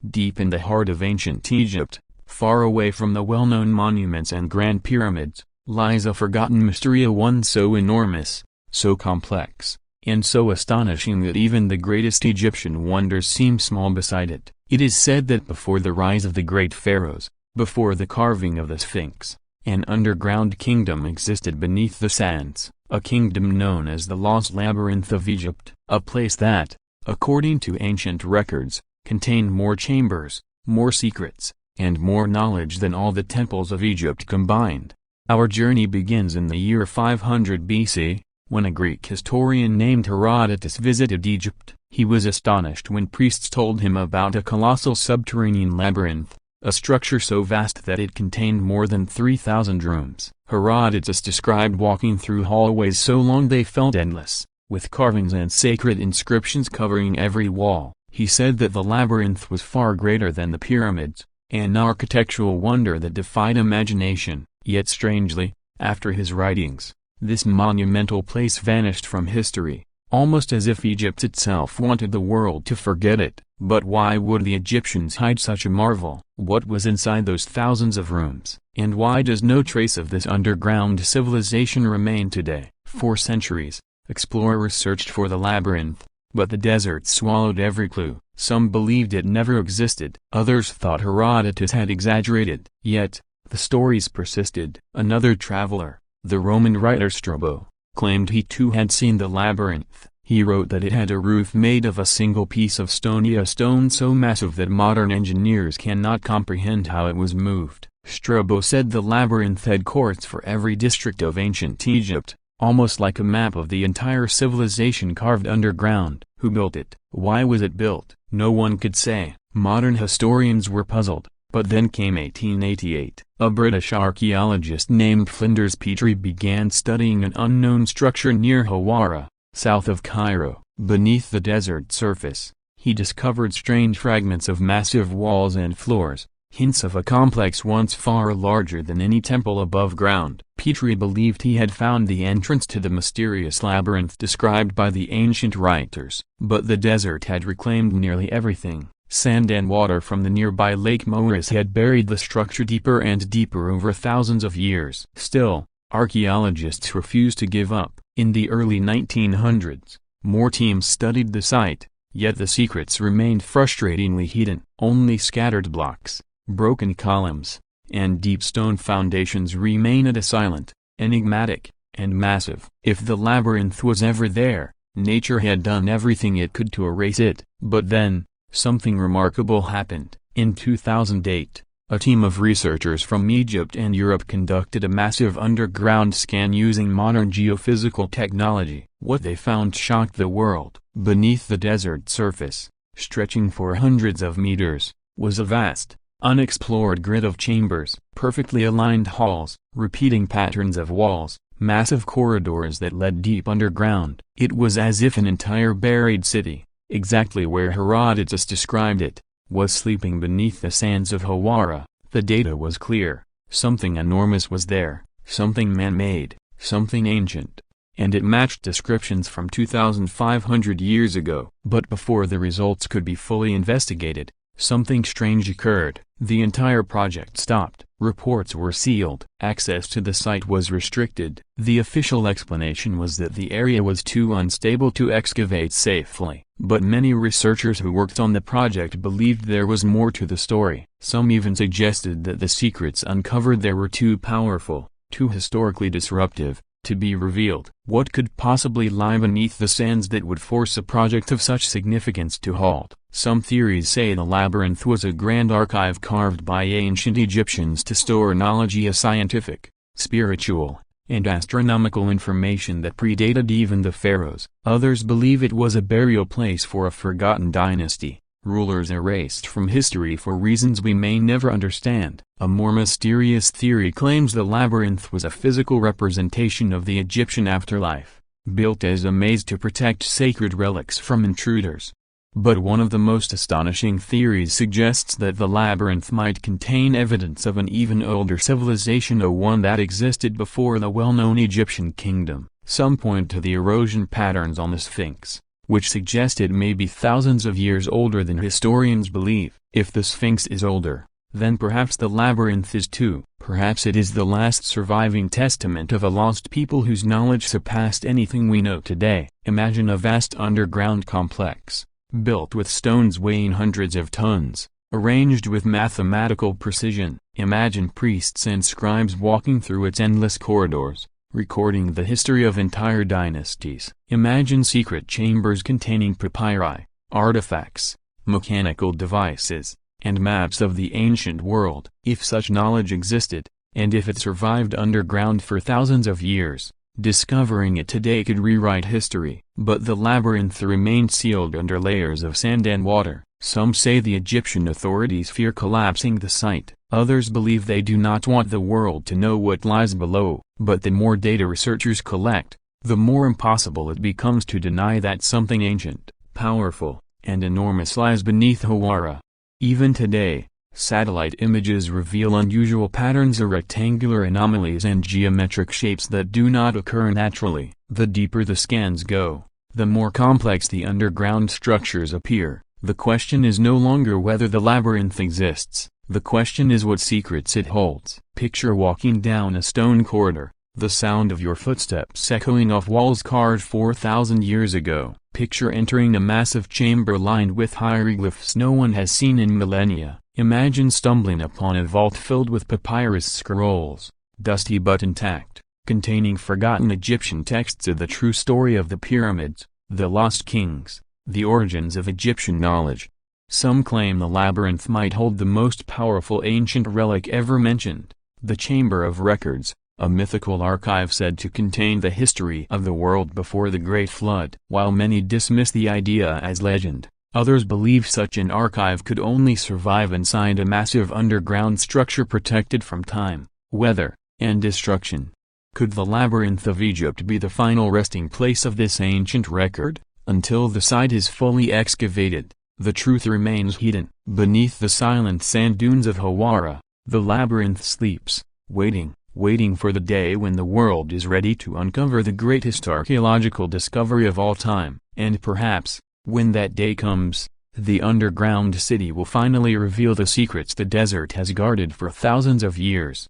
deep in the heart of ancient Egypt, far away from the well-known monuments and grand pyramids, lies a forgotten mystery, one so enormous, so complex, and so astonishing that even the greatest Egyptian wonders seem small beside it. It is said that before the rise of the great pharaohs, before the carving of the Sphinx, an underground kingdom existed beneath the sands, a kingdom known as the Lost Labyrinth of Egypt, a place that, according to ancient records, contained more chambers, more secrets, and more knowledge than all the temples of Egypt combined. Our journey begins in the year 500 BC, when a Greek historian named Herodotus visited Egypt. He was astonished when priests told him about a colossal subterranean labyrinth, a structure so vast that it contained more than 3,000 rooms. Herodotus described walking through hallways so long they felt endless, with carvings and sacred inscriptions covering every wall. He said that the labyrinth was far greater than the pyramids, an architectural wonder that defied imagination. Yet strangely, after his writings, this monumental place vanished from history, almost as if Egypt itself wanted the world to forget it. But why would the Egyptians hide such a marvel? What was inside those thousands of rooms? And why does no trace of this underground civilization remain today? For centuries, explorers searched for the labyrinth, but the desert swallowed every clue. Some believed it never existed. Others thought Herodotus had exaggerated. Yet, the stories persisted. Another traveler, the Roman writer Strabo, claimed he too had seen the labyrinth. He wrote that it had a roof made of a single piece of stone, a stone so massive that modern engineers cannot comprehend how it was moved. Strabo said the labyrinth had courts for every district of ancient Egypt, almost like a map of the entire civilization carved underground. Who built it? Why was it built? No one could say. Modern historians were puzzled. But then came 1888. A British archaeologist named Flinders Petrie began studying an unknown structure near Hawara, south of Cairo. Beneath the desert surface, he discovered strange fragments of massive walls and floors, hints of a complex once far larger than any temple above ground. Petrie believed he had found the entrance to the mysterious labyrinth described by the ancient writers. But the desert had reclaimed nearly everything. Sand and water from the nearby Lake Moeris had buried the structure deeper and deeper over thousands of years. Still, archaeologists refused to give up. In the early 1900s, more teams studied the site, yet the secrets remained frustratingly hidden. Only scattered blocks, broken columns, and deep stone foundations remained silent, enigmatic, and massive. If the labyrinth was ever there, nature had done everything it could to erase it. But then, something remarkable happened. In 2008, a team of researchers from Egypt and Europe conducted a massive underground scan using modern geophysical technology. What they found shocked the world. Beneath the desert surface, stretching for hundreds of meters, was a vast, unexplored grid of chambers, perfectly aligned halls, repeating patterns of walls, massive corridors that led deep underground. It was as if an entire buried city, exactly where Herodotus described it, was sleeping beneath the sands of Hawara. The data was clear. Something enormous was there, something man-made, something ancient, and it matched descriptions from 2,500 years ago. But before the results could be fully investigated, something strange occurred. The entire project stopped. Reports were sealed. Access to the site was restricted. The official explanation was that the area was too unstable to excavate safely. But many researchers who worked on the project believed there was more to the story. Some even suggested that the secrets uncovered there were too powerful, too historically disruptive, to be revealed. What could possibly lie beneath the sands that would force a project of such significance to halt? Some theories say the labyrinth was a grand archive carved by ancient Egyptians to store knowledge, scientific, spiritual, and astronomical information that predated even the pharaohs. Others believe it was a burial place for a forgotten dynasty, rulers erased from history for reasons we may never understand. A more mysterious theory claims the labyrinth was a physical representation of the Egyptian afterlife, built as a maze to protect sacred relics from intruders. But one of the most astonishing theories suggests that the labyrinth might contain evidence of an even older civilization, one that existed before the well-known Egyptian kingdom. Some point to the erosion patterns on the Sphinx, which suggests it may be thousands of years older than historians believe. If the Sphinx is older, then perhaps the labyrinth is too. Perhaps it is the last surviving testament of a lost people whose knowledge surpassed anything we know today. Imagine a vast underground complex, built with stones weighing hundreds of tons, arranged with mathematical precision. Imagine priests and scribes walking through its endless corridors, recording the history of entire dynasties. Imagine secret chambers containing papyri, artifacts, mechanical devices, and maps of the ancient world. If such knowledge existed, and if it survived underground for thousands of years, discovering it today could rewrite history. But the labyrinth remained sealed under layers of sand and water. Some say the Egyptian authorities fear collapsing the site. Others believe they do not want the world to know what lies below. But the more data researchers collect, the more impossible it becomes to deny that something ancient, powerful, and enormous lies beneath Hawara. Even today, satellite images reveal unusual patterns, rectangular anomalies and geometric shapes that do not occur naturally. The deeper the scans go, the more complex the underground structures appear. The question is no longer whether the labyrinth exists, the question is what secrets it holds. Picture walking down a stone corridor, the sound of your footsteps echoing off walls carved 4,000 years ago. Picture entering a massive chamber lined with hieroglyphs no one has seen in millennia. Imagine stumbling upon a vault filled with papyrus scrolls, dusty but intact, containing forgotten Egyptian texts of the true story of the pyramids, the lost kings, the origins of Egyptian knowledge. Some claim the labyrinth might hold the most powerful ancient relic ever mentioned, the Chamber of Records, a mythical archive said to contain the history of the world before the Great Flood. While many dismiss the idea as legend, others believe such an archive could only survive inside a massive underground structure protected from time, weather, and destruction. Could the Labyrinth of Egypt be the final resting place of this ancient record? Until the site is fully excavated, the truth remains hidden. Beneath the silent sand dunes of Hawara, the labyrinth sleeps, waiting for the day when the world is ready to uncover the greatest archaeological discovery of all time. And perhaps, when that day comes, the underground city will finally reveal the secrets the desert has guarded for thousands of years.